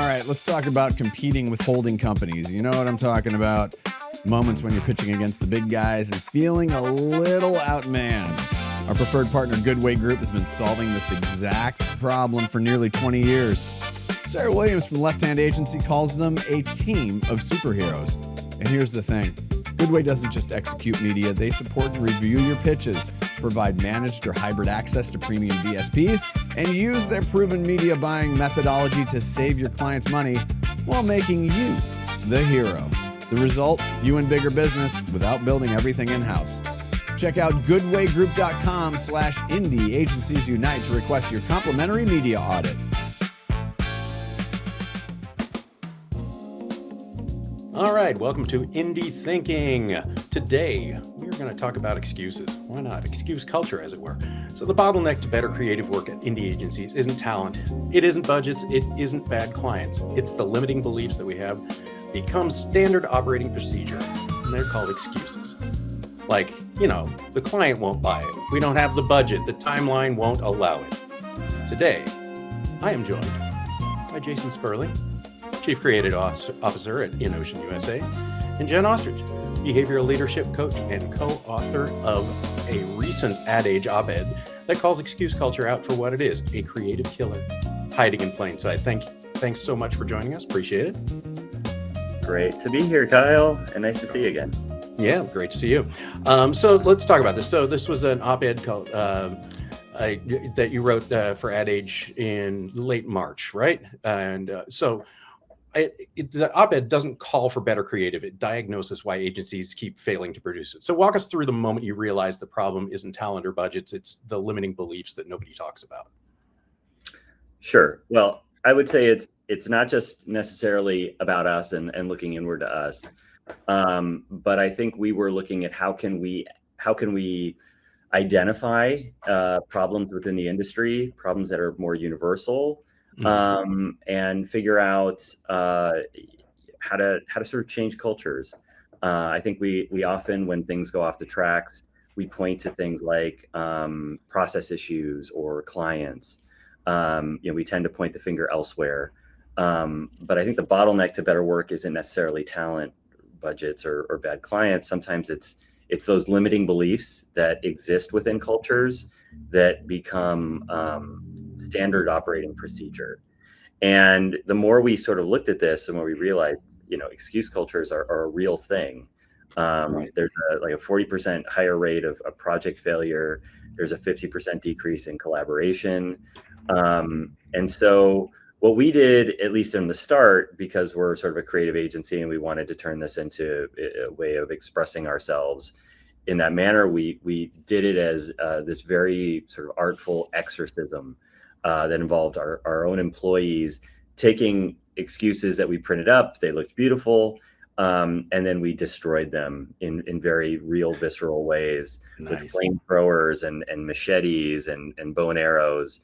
All right, let's talk about competing with holding companies. You know what I'm talking about. Moments when you're pitching against the big guys and feeling a little outmanned. Our preferred partner, Goodway Group, has been solving this exact problem for nearly 20 years. Sarah Williams from Left Hand Agency calls them a team of superheroes. And here's the thing. Goodway doesn't just execute media. They support and review your pitches, provide managed or hybrid access to premium DSPs, and use their proven media buying methodology to save your clients money while making you the hero. The result, you in bigger business without building everything in-house. Check out goodwaygroup.com/indie agencies unite to request your complimentary media audit. All right, welcome to Indie Thinking. Today, we're going to talk about excuses. Why not? Excuse culture, as it were. So the bottleneck to better creative work at indie agencies isn't talent. It isn't budgets. It isn't bad clients. It's the limiting beliefs that we have become standard operating procedure, and they're called excuses. Like, the client won't buy it. We don't have the budget. The timeline won't allow it. Today, I am joined by Jason Sperling, Chief Creative Officer at INNOCEAN USA, and Jen Ostrich, Behavioral Leadership Coach and co-author of a recent Ad Age op-ed that calls excuse culture out for what it is, a creative killer hiding in plain sight. Thanks so much for joining us. Appreciate it. Great to be here, Kyle, and nice to see you again. Yeah, great to see you. So let's talk about this. So this was an op-ed called, that you wrote for Ad Age in late March, right? And the op-ed doesn't call for better creative. It diagnoses why agencies keep failing to produce it. So walk us through the moment you realize the problem isn't talent or budgets. It's the limiting beliefs that nobody talks about. Sure. Well, I would say it's not just necessarily about us and looking inward to us. But I think we were looking at how can we identify problems within the industry, problems that are more universal, and figure out how to sort of change cultures. I think we often, when things go off the tracks, we point to things like process issues or clients. We tend to point the finger elsewhere. But I think the bottleneck to better work isn't necessarily talent, budgets, or bad clients. Sometimes it's those limiting beliefs that exist within cultures that become standard operating procedure. And the more we sort of looked at this, the more we realized, excuse cultures are a real thing. Right. There's a 40% higher rate of project failure. There's a 50% decrease in collaboration. And so what we did, at least in the start, because we're sort of a creative agency and we wanted to turn this into a way of expressing ourselves in that manner, we did it as this very sort of artful exorcism that involved our own employees taking excuses that we printed up. They looked beautiful. And then we destroyed them in very real, visceral ways. Nice. With flamethrowers and machetes and bow and arrows.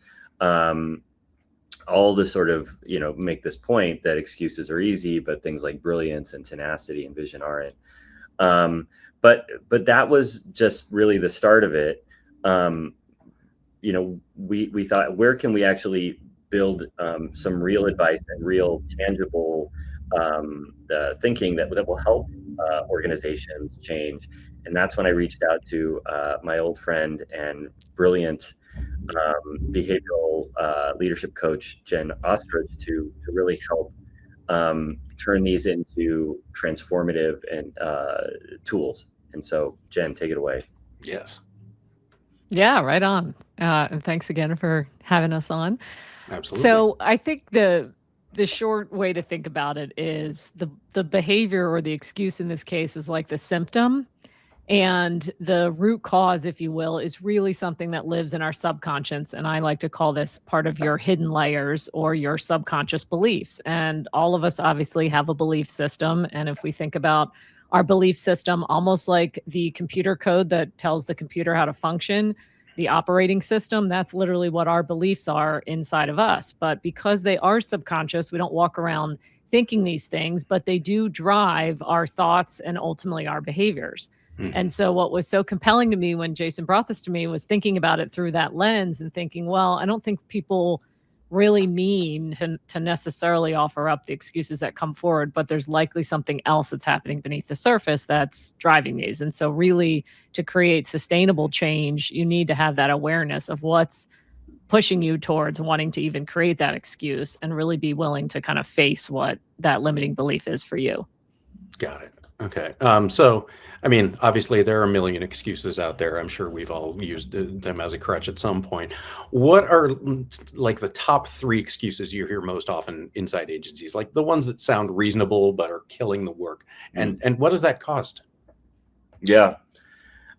All to sort of, make this point that excuses are easy, but things like brilliance and tenacity and vision aren't. But that was just really the start of it. We thought, where can we actually build some real advice and real tangible thinking that will help organizations change? And that's when I reached out to my old friend and brilliant behavioral leadership coach, Jen Ostrich, to really help turn these into transformative and tools. And so, Jen, take it away. Yes. Yeah, right on. And thanks again for having us on. Absolutely. So I think the short way to think about it is the behavior or the excuse in this case is like the symptom. And the root cause, if you will, is really something that lives in our subconscious. And I like to call this part of your hidden layers or your subconscious beliefs. And all of us obviously have a belief system. And if we think about our belief system, almost like the computer code that tells the computer how to function, the operating system, that's literally what our beliefs are inside of us. But because they are subconscious, we don't walk around thinking these things, but they do drive our thoughts and ultimately our behaviors. And so what was so compelling to me when Jason brought this to me was thinking about it through that lens and thinking, well, I don't think people really mean to necessarily offer up the excuses that come forward, but there's likely something else that's happening beneath the surface that's driving these. And so really, to create sustainable change, you need to have that awareness of what's pushing you towards wanting to even create that excuse, and really be willing to kind of face what that limiting belief is for you. Got it. Okay. So, I mean, obviously there are a million excuses out there. I'm sure we've all used them as a crutch at some point. What are like the top 3 excuses you hear most often inside agencies, like the ones that sound reasonable but are killing the work? And what does that cost? Yeah.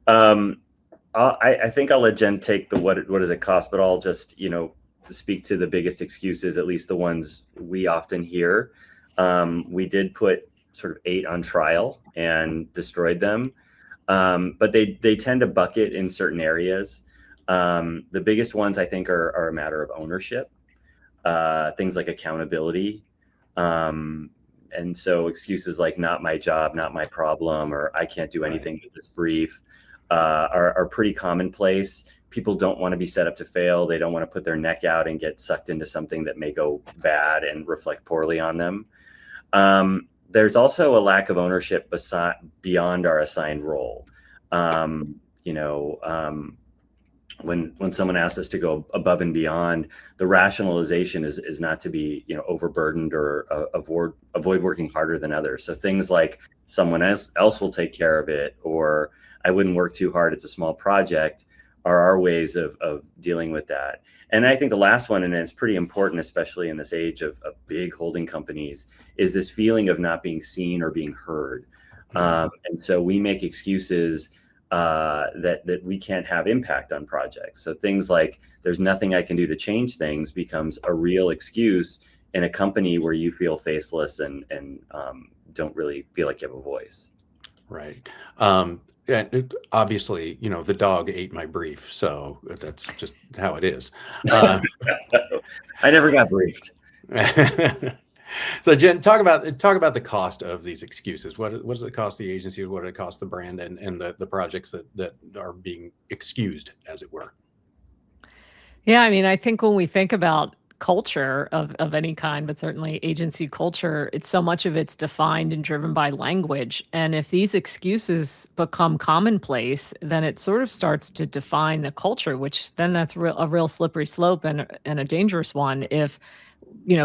I think I'll let Jen take the what does it cost, but I'll just, to speak to the biggest excuses, at least the ones we often hear. We did put sort of 8 on trial and destroyed them. But they tend to bucket in certain areas. The biggest ones I think are a matter of ownership, things like accountability. And so excuses like not my job, not my problem, or I can't do anything with this brief are pretty commonplace. People don't want to be set up to fail. They don't want to put their neck out and get sucked into something that may go bad and reflect poorly on them. There's also a lack of ownership beyond our assigned role. When someone asks us to go above and beyond, the rationalization is not to be, overburdened or avoid working harder than others. So things like someone else will take care of it, or I wouldn't work too hard, it's a small project, are our ways of dealing with that. And I think the last one, and it's pretty important, especially in this age of big holding companies, is this feeling of not being seen or being heard. And so we make excuses that we can't have impact on projects. So things like there's nothing I can do to change things becomes a real excuse in a company where you feel faceless and don't really feel like you have a voice. Right. Obviously, the dog ate my brief, so that's just how it is. I never got briefed. So Jen, talk about the cost of these excuses. What does it cost the agency? What does it cost the brand and the projects that are being excused, as it were? Yeah, I mean, I think when we think about culture of any kind, but certainly agency culture, it's so much of it's defined and driven by language. And if these excuses become commonplace, then it sort of starts to define the culture, which then that's a real slippery slope and a dangerous one. If,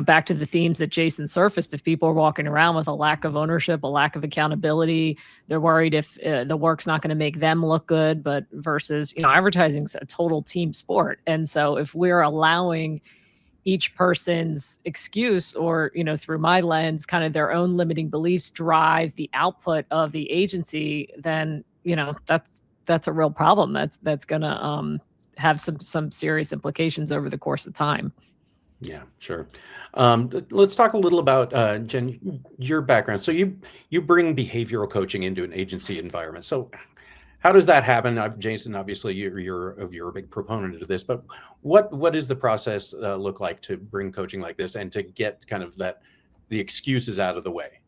back to the themes that Jason surfaced, if people are walking around with a lack of ownership, a lack of accountability, they're worried if the work's not going to make them look good, but versus, advertising's a total team sport. And so if we're allowing each person's excuse or, through my lens, kind of their own limiting beliefs drive the output of the agency, then, that's a real problem. That's going to have some serious implications over the course of time. Yeah, sure. Let's talk a little about, Jen, your background. So you bring behavioral coaching into an agency environment. So how does that happen? Jason, obviously you're a big proponent of this, but what does the process look like to bring coaching like this and to get kind of the excuses out of the way?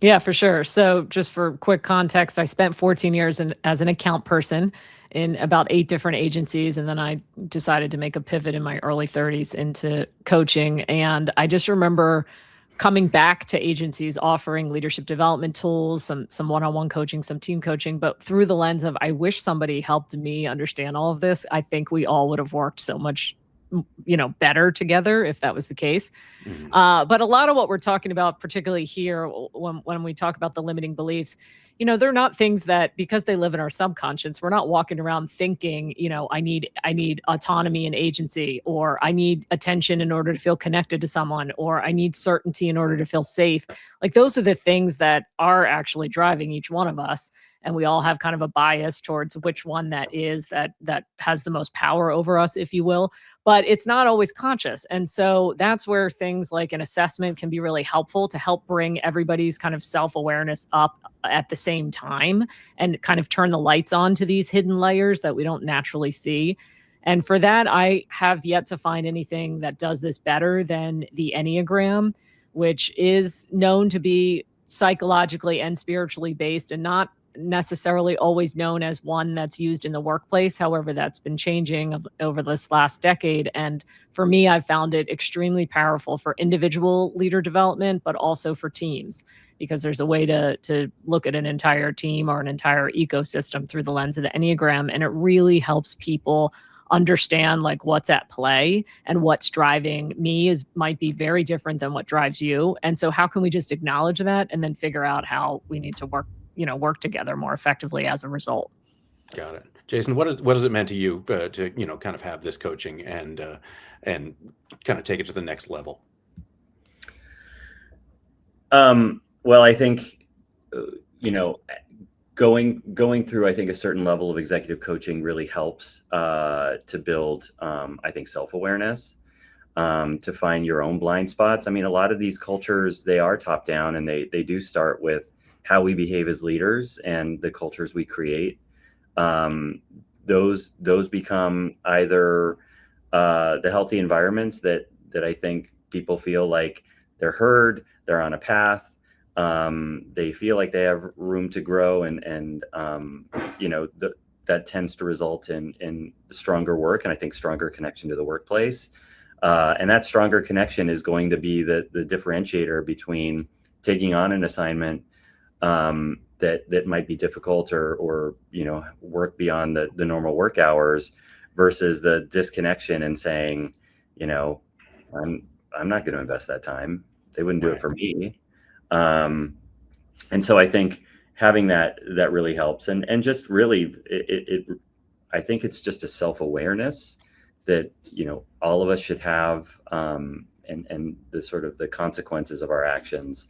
Yeah, for sure. So just for quick context, I spent 14 years as an account person in about 8 different agencies. And then I decided to make a pivot in my early 30s into coaching. And I just remember coming back to agencies offering leadership development tools, some one-on-one coaching, some team coaching, but through the lens of, I wish somebody helped me understand all of this. I think we all would have worked so much better together if that was the case. Mm-hmm. But a lot of what we're talking about, particularly here, when we talk about the limiting beliefs, they're not things that, because they live in our subconscious, we're not walking around thinking, I need autonomy and agency, or I need attention in order to feel connected to someone, or I need certainty in order to feel safe. Like, those are the things that are actually driving each one of us. And we all have kind of a bias towards which one that is that has the most power over us, if you will. But it's not always conscious. And so that's where things like an assessment can be really helpful to help bring everybody's kind of self-awareness up at the same time and kind of turn the lights on to these hidden layers that we don't naturally see. And for that, I have yet to find anything that does this better than the Enneagram, which is known to be psychologically and spiritually based, and not necessarily always known as one that's used in the workplace. However, that's been changing over this last decade. And for me, I've found it extremely powerful for individual leader development, but also for teams, because there's a way to look at an entire team or an entire ecosystem through the lens of the Enneagram. And it really helps people understand like what's at play, and what's driving me might be very different than what drives you. And so how can we just acknowledge that and then figure out how we need to work together more effectively as a result? Got it. Jason, what has it meant to you to kind of have this coaching and kind of take it to the next level? Well, I think going through, I think, a certain level of executive coaching really helps to build, I think, self-awareness, to find your own blind spots. I mean, a lot of these cultures, they are top down, and they do start with how we behave as leaders and the cultures we create. Those become either the healthy environments that I think people feel like they're heard, they're on a path, they feel like they have room to grow, and that tends to result in stronger work, and I think stronger connection to the workplace. And that stronger connection is going to be the differentiator between taking on an assignment that might be difficult or work beyond the normal work hours, versus the disconnection and saying, I'm not going to invest that time. They wouldn't do it for me. And so I think having that really helps, and just really I think it's just a self-awareness that all of us should have, and the sort of the consequences of our actions,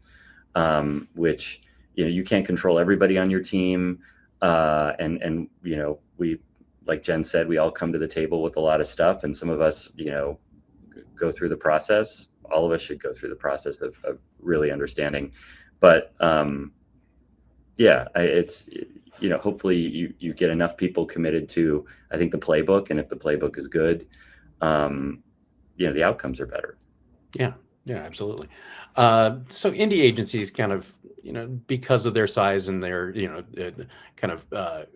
which you can't control everybody on your team, and we, like Jen said, we all come to the table with a lot of stuff, and some of us go through the process. All of us should go through the process of really understanding, but it's hopefully you get enough people committed to, I think, the playbook, and if the playbook is good, the outcomes are better. Yeah, absolutely. So indie agencies kind of, because of their size and their, kind of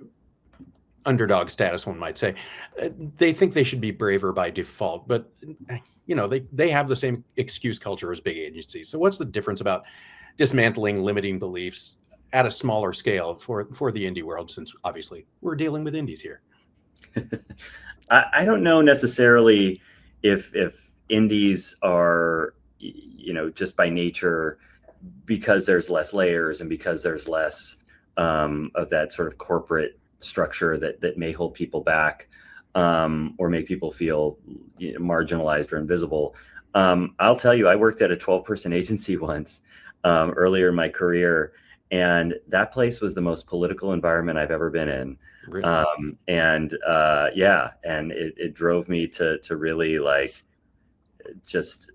underdog status, one might say, they think they should be braver by default, but they have the same excuse culture as big agencies. So what's the difference about dismantling limiting beliefs at a smaller scale for the indie world, since obviously we're dealing with indies here? I don't know necessarily if indies are, just by nature, because there's less layers and because there's less of that sort of corporate structure that may hold people back, or make people feel marginalized or invisible. I'll tell you, I worked at a 12-person agency once, earlier in my career, and that place was the most political environment I've ever been in. Really? And it drove me to really just,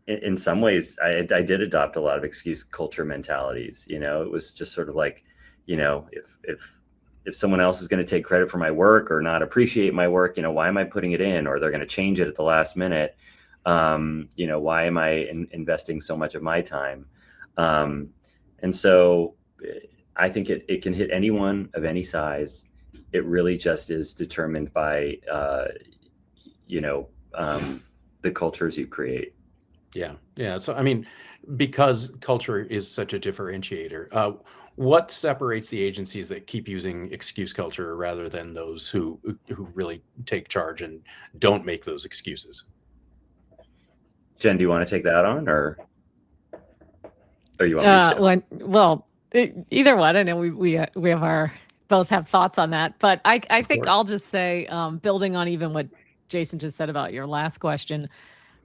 in some ways, I did adopt a lot of excuse culture mentalities. It was just sort of like, if someone else is going to take credit for my work or not appreciate my work, why am I putting it in? Or they're going to change it at the last minute. Why am I investing so much of my time? And so I think it can hit anyone of any size. It really just is determined by, the cultures you create. Yeah. So, I mean, because culture is such a differentiator, what separates the agencies that keep using excuse culture rather than those who really take charge and don't make those excuses? Jen, do you want to take that on, or you want me to? Either one. I know we have both have thoughts on that, but I think I'll just say, building on even what Jason just said about your last question,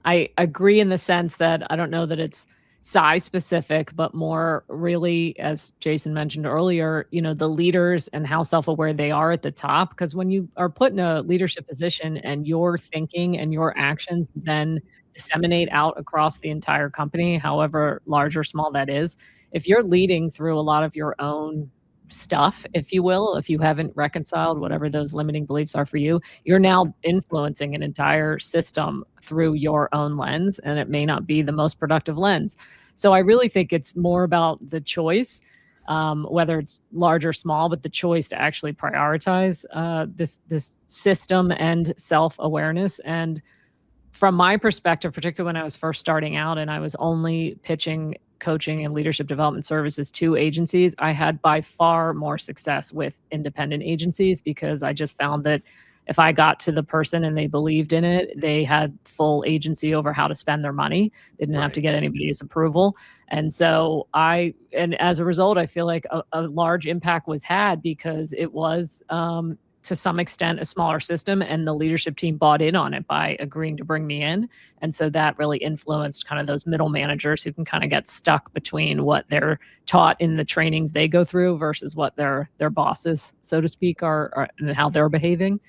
I agree in the sense that I don't know that it's size specific, but more really, as Jason mentioned earlier, the leaders and how self-aware they are at the top. Because when you are put in a leadership position and your thinking and your actions then disseminate out across the entire company, however large or small that is, if you're leading through a lot of your own stuff, if you will, if you haven't reconciled whatever those limiting beliefs are for you, you're now influencing an entire system through your own lens, and it may not be the most productive lens. So I really think it's more about the choice. whether it's large or small, but the choice to actually prioritize this system and self-awareness. And from my perspective, particularly when I was first starting out and I was only pitching coaching and leadership development services to agencies, I had by far more success with independent agencies, because I just found that if I got to the person and they believed in it, they had full agency over how to spend their money. They didn't have to get anybody's approval. And so and as a result, I feel like a large impact was had, because it was to some extent a smaller system, and the leadership team bought in on it by agreeing to bring me in. And so that really influenced kind of those middle managers who can kind of get stuck between what they're taught in the trainings they go through versus what their bosses, so to speak, are and how they're behaving.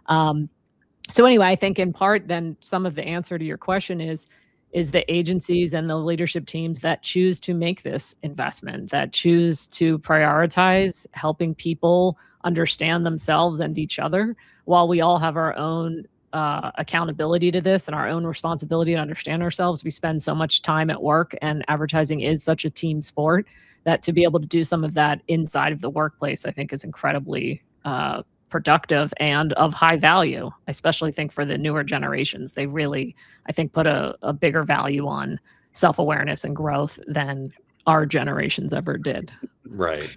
So anyway, I think in part then some of the answer to your question is the agencies and the leadership teams that choose to make this investment, that choose to prioritize helping people understand themselves and each other. While we all have our own accountability to this and our own responsibility to understand ourselves, we spend so much time at work, and advertising is such a team sport that to be able to do some of that inside of the workplace, I think is incredibly productive and of high value. I especially think for the newer generations, they really, I think, put a bigger value on self-awareness and growth than our generations ever did. Right.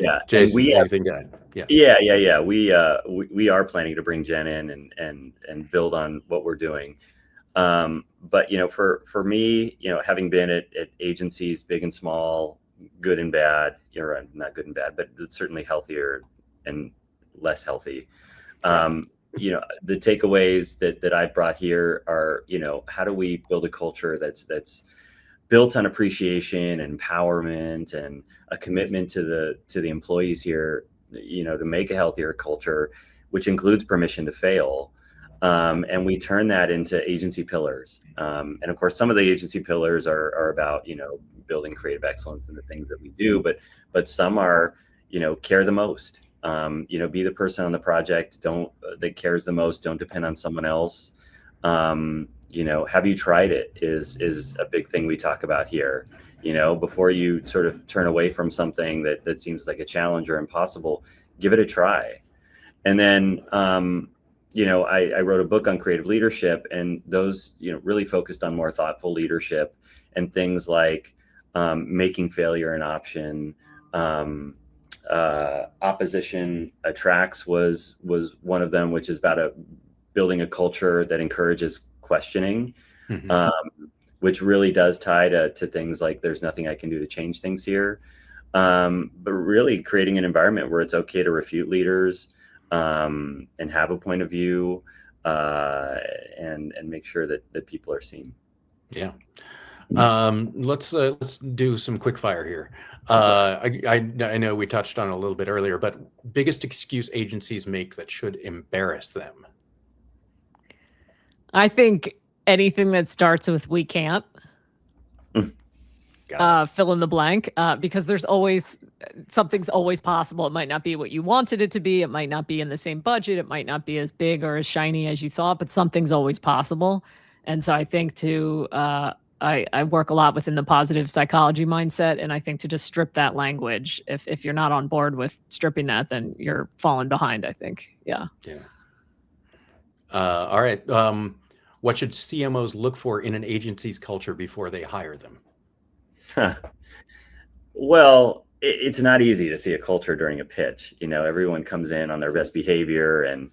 Yeah. Jason, anything to add? Yeah. We are planning to bring Jen in and build on what we're doing. But for me, having been at agencies, big and small, good and bad, not good and bad, but certainly healthier and less healthy. The takeaways that I brought here are, how do we build a culture that's built on appreciation, empowerment, and a commitment to the employees here, to make a healthier culture, which includes permission to fail. And we turn that into agency pillars. And of course, some of the agency pillars are about, building creative excellence in the things that we do, but some are, care the most. Be the person on the project that cares the most. Don't depend on someone else. Have you tried it is a big thing we talk about here. Before you sort of turn away from something that seems like a challenge or impossible, give it a try. And then, I wrote a book on creative leadership, and those, really focused on more thoughtful leadership and things like making failure an option. Opposition attracts was one of them, which is about building a culture that encourages questioning, which really does tie to things like there's nothing I can do to change things here. But really creating an environment where it's okay to refute leaders and have a point of view and make sure that people are seen. Yeah. Let's do some quick fire here. I know we touched on it a little bit earlier, but biggest excuse agencies make that should embarrass them. I think anything that starts with "we can't," fill in the blank, because something's always possible. It might not be what you wanted it to be. It might not be in the same budget. It might not be as big or as shiny as you thought, but something's always possible. And so I think I work a lot within the positive psychology mindset. And I think to just strip that language, if you're not on board with stripping that, then you're falling behind, I think. Yeah. All right. What should CMOs look for in an agency's culture before they hire them? Well, it's not easy to see a culture during a pitch. Everyone comes in on their best behavior, and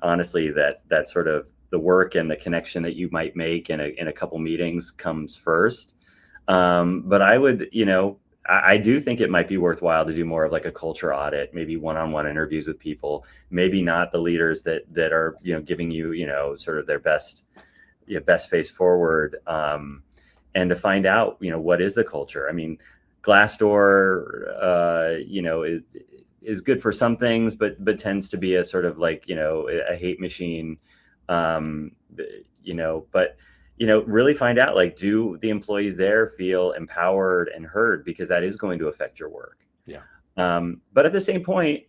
honestly, that sort of the work and the connection that you might make in a couple meetings comes first. But I would, I do think it might be worthwhile to do more of like a culture audit, maybe one-on-one interviews with people, maybe not the leaders that are, giving you, sort of their best face forward, and to find out, what is the culture? I mean, Glassdoor, is good for some things, but tends to be a sort of like, a hate machine, but really find out, like, do the employees there feel empowered and heard, because that is going to affect your work. Yeah. But at the same point,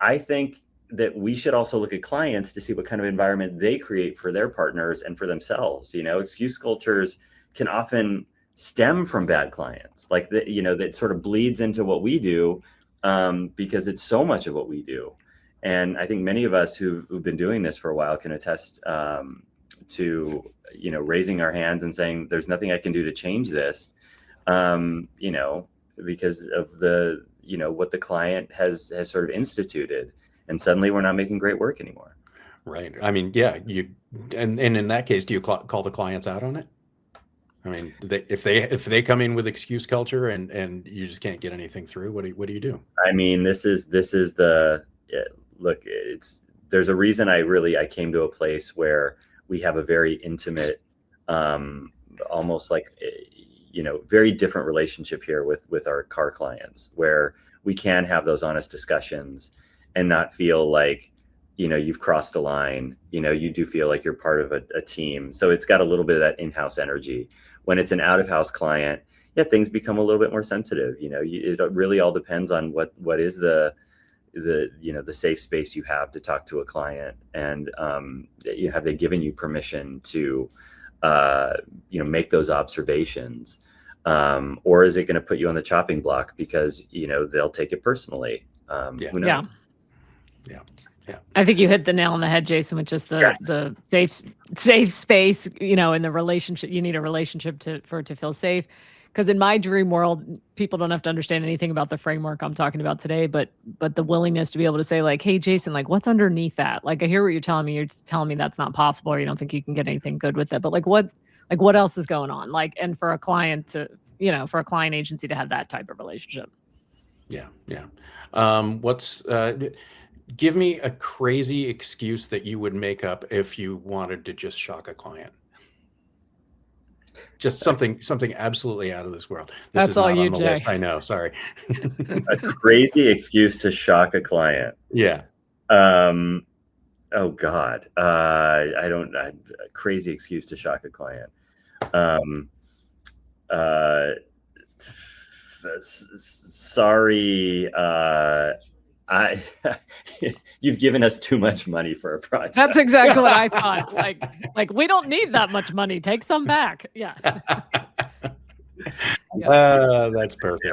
I think that we should also look at clients to see what kind of environment they create for their partners and for themselves. Excuse cultures can often stem from bad clients. Like that, that sort of bleeds into what we do, because it's so much of what we do. And I think many of us who've been doing this for a while can attest to, raising our hands and saying, there's nothing I can do to change this, because of the, what the client has sort of instituted. And suddenly we're not making great work anymore. Right. I mean, yeah, and in that case, do you call the clients out on it? I mean, if they come in with excuse culture and you just can't get anything through, what do you do? I mean, this is the look. There's a reason I came to a place where we have a very intimate, almost like very different relationship here with our car clients, where we can have those honest discussions and not feel like you've crossed a line. You do feel like you're part of a team. So it's got a little bit of that in-house energy. When it's an out-of-house client, things become a little bit more sensitive. It really all depends on what is the safe space you have to talk to a client, and have they given you permission to make those observations, or is it going to put you on the chopping block because they'll take it personally? Who knows? Yeah. I think you hit the nail on the head, Jason, with just the safe space, in the relationship. You need a relationship for it to feel safe. Because in my dream world, people don't have to understand anything about the framework I'm talking about today, but the willingness to be able to say, like, hey, Jason, like, what's underneath that? Like, I hear what you're telling me. You're telling me that's not possible, or you don't think you can get anything good with it. But what else is going on? Like, and for a client to, for a client agency to have that type of relationship. Yeah. Give me a crazy excuse that you would make up if you wanted to just shock a client. Just something absolutely out of this world. This That's is all not you, on the Jay. list. I know. Sorry. A crazy excuse to shock a client. Yeah. Oh God. A crazy excuse to shock a client. Sorry. You've given us too much money for a project. That's exactly what I thought. Like we don't need that much money. Take some back. Yeah. That's perfect.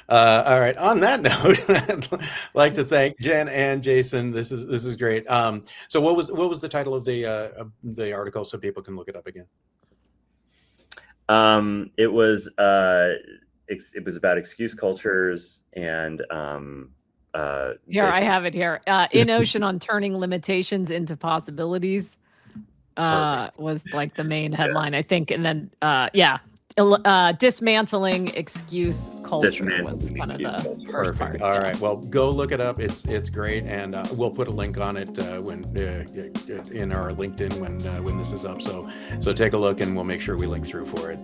All right. On that note, I'd like to thank Jen and Jason. This is great. So what was the title of the article so people can look it up again? It was about excuse cultures and here I have it here. INNOCEAN on turning limitations into possibilities was like the main headline, I think, and then dismantling excuse culture was kind of the first part. All right, well, go look it up. It's great, and we'll put a link on it when in our LinkedIn when this is up. So take a look, and we'll make sure we link through for it.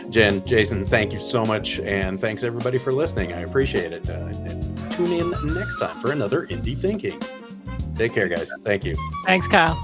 Jen, Jason, thank you so much, and thanks everybody for listening. I appreciate it. Tune in next time for another Indie Thinking. Take care, guys. Thank you. Thanks, Kyle.